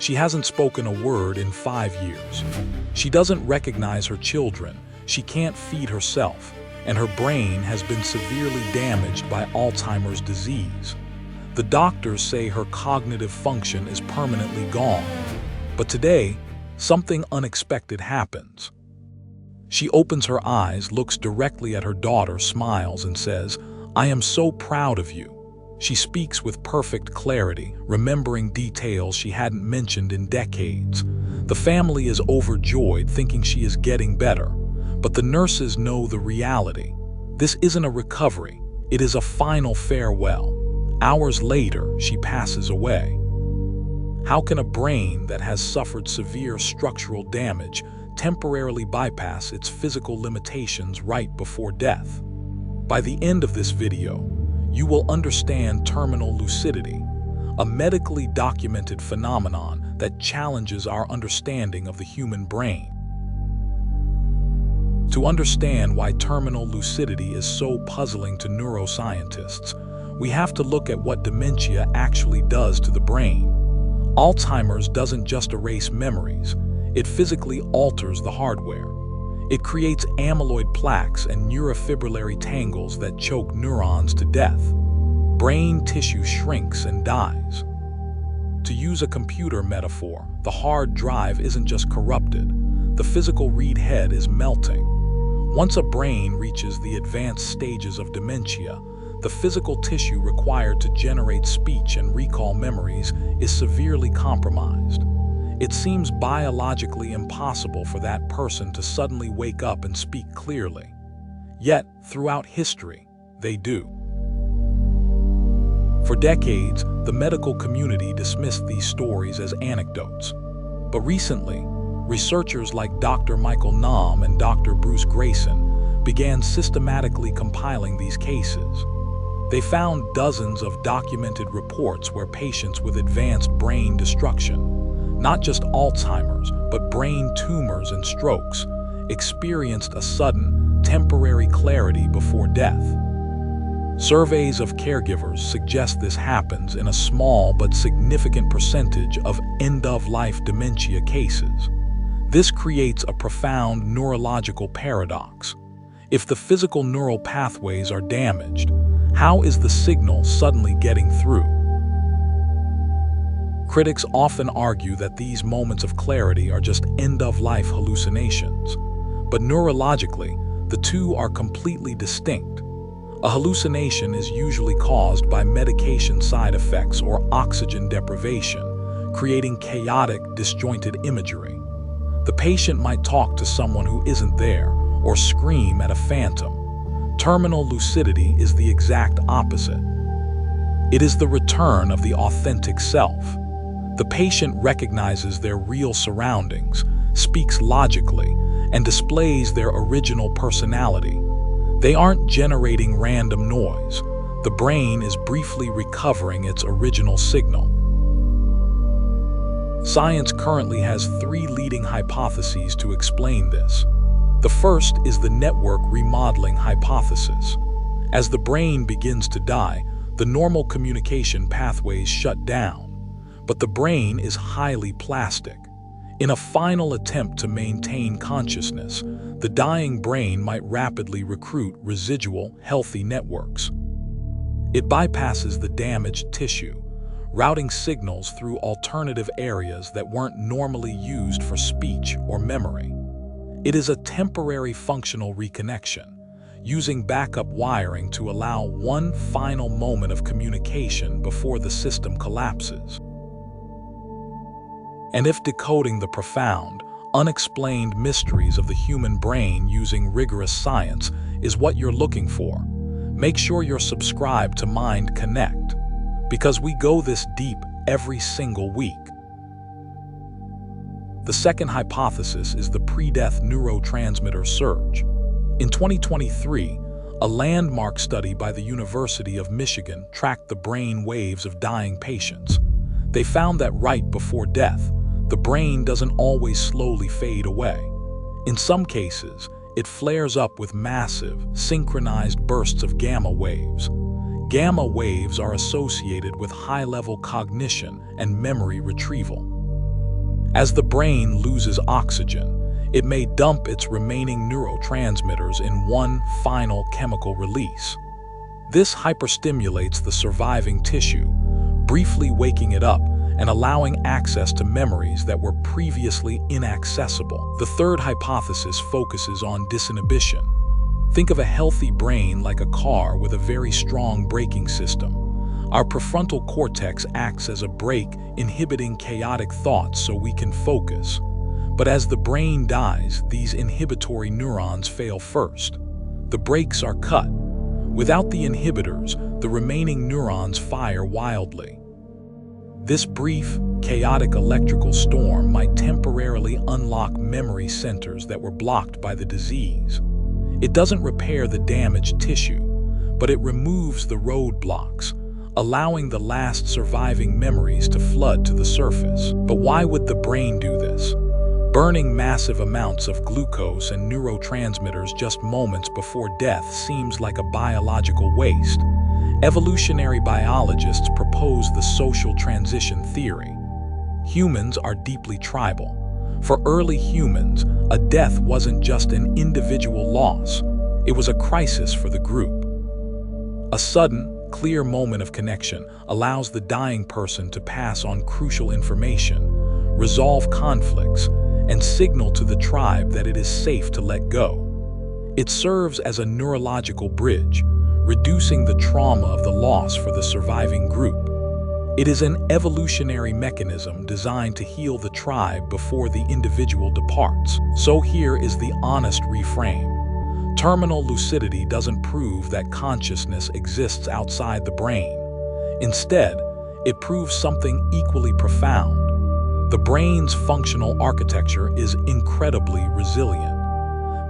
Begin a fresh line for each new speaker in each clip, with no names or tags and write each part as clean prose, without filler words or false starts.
She hasn't spoken a word in 5 years. She doesn't recognize her children, she can't feed herself, and her brain has been severely damaged by Alzheimer's disease. The doctors say her cognitive function is permanently gone. But today, something unexpected happens. She opens her eyes, looks directly at her daughter, smiles, and says, "I am so proud of you." She speaks with perfect clarity, remembering details she hadn't mentioned in decades. The family is overjoyed, thinking she is getting better. But the nurses know the reality. This isn't a recovery, it is a final farewell. Hours later, she passes away. How can a brain that has suffered severe structural damage temporarily bypass its physical limitations right before death? By the end of this video, you will understand terminal lucidity, a medically documented phenomenon that challenges our understanding of the human brain. To understand why terminal lucidity is so puzzling to neuroscientists, we have to look at what dementia actually does to the brain. Alzheimer's doesn't just erase memories, it physically alters the hardware. It creates amyloid plaques and neurofibrillary tangles that choke neurons to death. Brain tissue shrinks and dies. To use a computer metaphor, the hard drive isn't just corrupted, the physical read head is melting. Once a brain reaches the advanced stages of dementia, the physical tissue required to generate speech and recall memories is severely compromised. It seems biologically impossible for that person to suddenly wake up and speak clearly. Yet, throughout history, they do. For decades, the medical community dismissed these stories as anecdotes. But recently, researchers like Dr. Michael Naum and Dr. Bruce Grayson began systematically compiling these cases. They found dozens of documented reports where patients with advanced brain destruction, not just Alzheimer's, but brain tumors and strokes, experienced a sudden, temporary clarity before death. Surveys of caregivers suggest this happens in a small but significant percentage of end-of-life dementia cases. This creates a profound neurological paradox. If the physical neural pathways are damaged, how is the signal suddenly getting through? Critics often argue that these moments of clarity are just end-of-life hallucinations. But neurologically, the two are completely distinct. A hallucination is usually caused by medication side effects or oxygen deprivation, creating chaotic, disjointed imagery. The patient might talk to someone who isn't there or scream at a phantom. Terminal lucidity is the exact opposite. It is the return of the authentic self. The patient recognizes their real surroundings, speaks logically, and displays their original personality. They aren't generating random noise. The brain is briefly recovering its original signal. Science currently has 3 leading hypotheses to explain this. The first is the network remodeling hypothesis. As the brain begins to die, the normal communication pathways shut down, but the brain is highly plastic. In a final attempt to maintain consciousness, the dying brain might rapidly recruit residual, healthy networks. It bypasses the damaged tissue, routing signals through alternative areas that weren't normally used for speech or memory. It is a temporary functional reconnection, using backup wiring to allow one final moment of communication before the system collapses. And if decoding the profound, unexplained mysteries of the human brain using rigorous science is what you're looking for, make sure you're subscribed to Mind Connect, because we go this deep every single week. The second hypothesis is the pre-death neurotransmitter surge. In 2023, a landmark study by the University of Michigan tracked the brain waves of dying patients. They found that right before death, the brain doesn't always slowly fade away. In some cases, it flares up with massive, synchronized bursts of gamma waves. Gamma waves are associated with high-level cognition and memory retrieval. As the brain loses oxygen, it may dump its remaining neurotransmitters in one final chemical release. This hyperstimulates the surviving tissue, briefly waking it up and allowing access to memories that were previously inaccessible. The third hypothesis focuses on disinhibition. Think of a healthy brain like a car with a very strong braking system. Our prefrontal cortex acts as a brake, inhibiting chaotic thoughts so we can focus. But as the brain dies, these inhibitory neurons fail first. The brakes are cut. Without the inhibitors, the remaining neurons fire wildly. This brief, chaotic electrical storm might temporarily unlock memory centers that were blocked by the disease. It doesn't repair the damaged tissue, but it removes the roadblocks, allowing the last surviving memories to flood to the surface. But why would the brain do this? Burning massive amounts of glucose and neurotransmitters just moments before death seems like a biological waste. Evolutionary biologists propose the social transition theory. Humans are deeply tribal. For early humans, a death wasn't just an individual loss, it was a crisis for the group. A sudden, clear moment of connection allows the dying person to pass on crucial information, resolve conflicts, and signal to the tribe that it is safe to let go. It serves as a neurological bridge, reducing the trauma of the loss for the surviving group. It is an evolutionary mechanism designed to heal the tribe before the individual departs. So here is the honest reframe. Terminal lucidity doesn't prove that consciousness exists outside the brain. Instead, it proves something equally profound. The brain's functional architecture is incredibly resilient.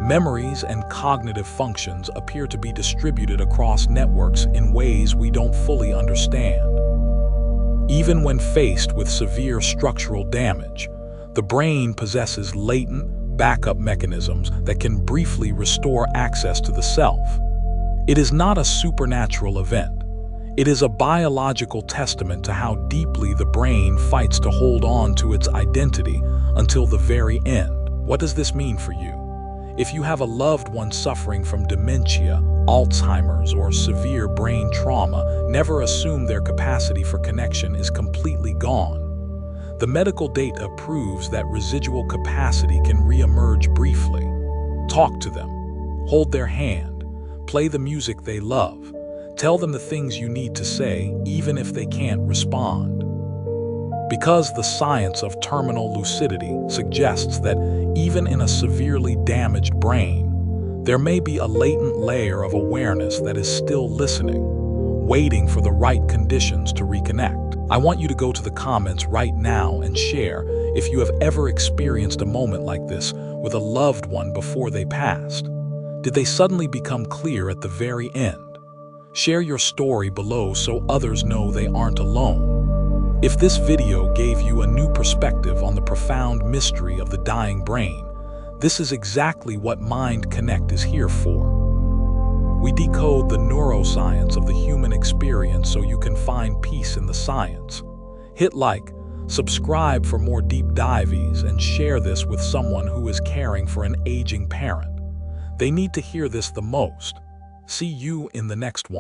Memories and cognitive functions appear to be distributed across networks in ways we don't fully understand. Even when faced with severe structural damage, the brain possesses latent, backup mechanisms that can briefly restore access to the self. It is not a supernatural event. It is a biological testament to how deeply the brain fights to hold on to its identity until the very end. What does this mean for you? If you have a loved one suffering from dementia, Alzheimer's, or severe brain trauma, never assume their capacity for connection is completely gone. The medical data proves that residual capacity can re-emerge briefly. Talk to them, hold their hand, play the music they love, tell them the things you need to say even if they can't respond. Because the science of terminal lucidity suggests that even in a severely damaged brain, there may be a latent layer of awareness that is still listening, waiting for the right conditions to reconnect. I want you to go to the comments right now and share if you have ever experienced a moment like this with a loved one before they passed. Did they suddenly become clear at the very end? Share your story below so others know they aren't alone. If this video gave you a new perspective on the profound mystery of the dying brain, this is exactly what Mind Connect is here for. We decode the neuroscience of the human experience so you can find peace in the science. Hit like, subscribe for more deep dives, and share this with someone who is caring for an aging parent. They need to hear this the most. See you in the next one.